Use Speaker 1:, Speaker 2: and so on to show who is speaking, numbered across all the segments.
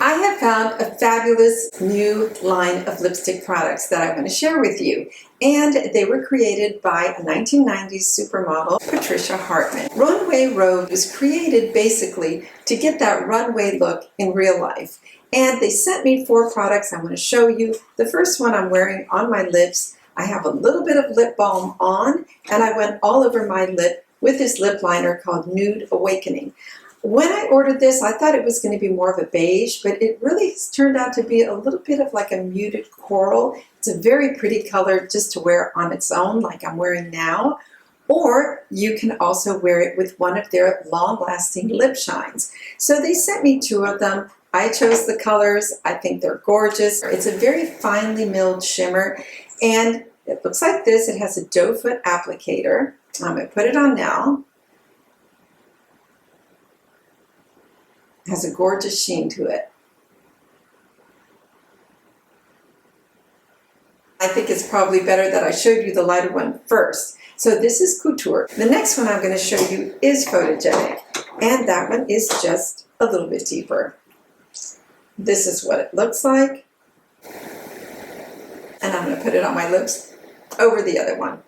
Speaker 1: I have found a fabulous new line of lipstick products that I want to share with you. And they were created by a 1990s supermodel, Patricia Hartmann. Runway Rogue was created basically to get that runway look in real life. And they sent me 4 products I want to show you. The first one I'm wearing on my lips. I have a little bit of lip balm on, and I went all over my lip with this lip liner called Nude Awakening. When I ordered this, I thought it was going to be more of a beige, but it really turned out to be a little bit of like a muted coral. It's a very pretty color just to wear on its own, like I'm wearing now. Or you can also wear it with one of their long-lasting lip shines. So they sent me 2 of them. I chose the colors. I think they're gorgeous. It's a very finely milled shimmer, and it looks like this. It has a doe foot applicator. I'm going to put it on now. It has a gorgeous sheen to it. I think it's probably better that I showed you the lighter one first. So this is Couture. The next one I'm going to show you is Photogenic, and that one is just a little bit deeper. This is what it looks like, and I'm going to put it on my lips over the other one.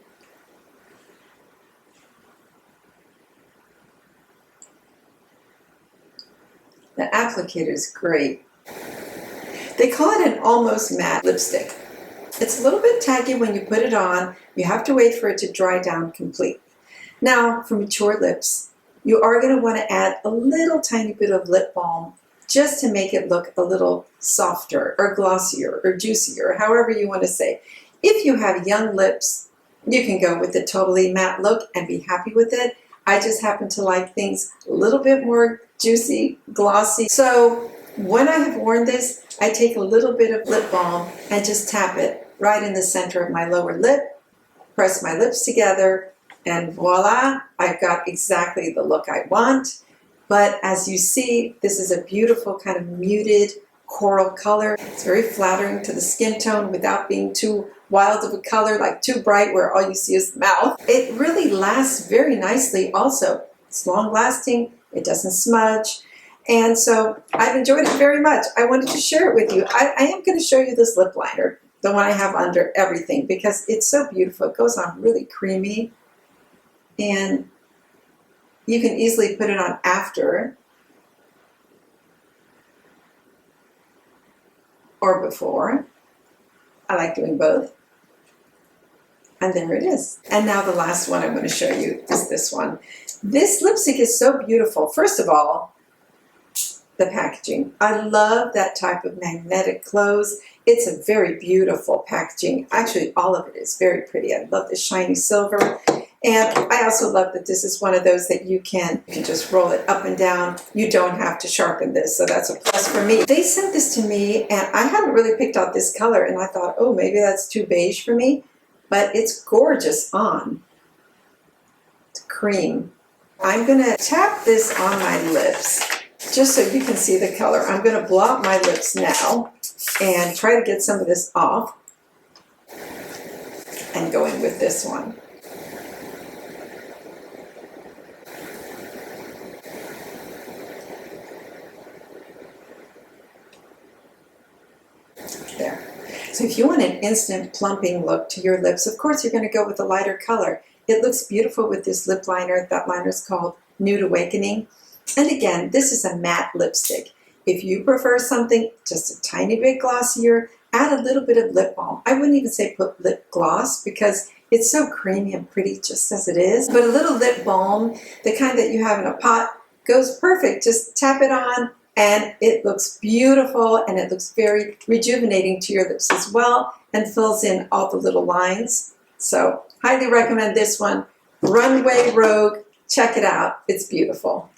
Speaker 1: The applicator is great. They call it an almost matte lipstick. It's a little bit tacky when you put it on. You have to wait for it to dry down completely. Now, for mature lips, you are going to want to add a little tiny bit of lip balm just to make it look a little softer or glossier or juicier, however you want to say. If you have young lips, you can go with the totally matte look and be happy with it. I just happen to like things a little bit more juicy, glossy. So when I have worn this, I take a little bit of lip balm and just tap it right in the center of my lower lip, press my lips together, and voila, I've got exactly the look I want. But as you see, this is a beautiful kind of muted coral color. It's very flattering to the skin tone without being too wild of a color, like too bright where all you see is the mouth. It really lasts very nicely also. It's long lasting, it doesn't smudge, and so I've enjoyed it very much. I wanted to share it with you. I am going to show you this lip liner, the one I have under everything, because it's so beautiful. It goes on really creamy, and you can easily put it on after or before. I like doing both. And there it is. And now the last one I'm going to show you is this one. This lipstick is so beautiful. First of all, the packaging. I love that type of magnetic close. It's a very beautiful packaging. Actually, all of it is very pretty. I love the shiny silver. And I also love that this is one of those that you can just roll it up and down. You don't have to sharpen this, so that's a plus for me. They sent this to me, and I hadn't really picked out this color, and I thought, oh, maybe that's too beige for me. But it's gorgeous on. It's cream. I'm going to tap this on my lips just so you can see the color. I'm going to blow out my lips now and try to get some of this off and go in with this one. There. So if you want an instant plumping look to your lips, of course you're going to go with a lighter color. It looks beautiful with this lip liner. That liner is called Nude Awakening. And again, this is a matte lipstick. If you prefer something just a tiny bit glossier, add a little bit of lip balm. I wouldn't even say put lip gloss because it's so creamy and pretty just as it is. But a little lip balm, the kind that you have in a pot, goes perfect. Just tap it on, and it looks beautiful, and it looks very rejuvenating to your lips as well, and fills in all the little lines. So highly recommend this one. Runway Rogue. Check it out. It's beautiful.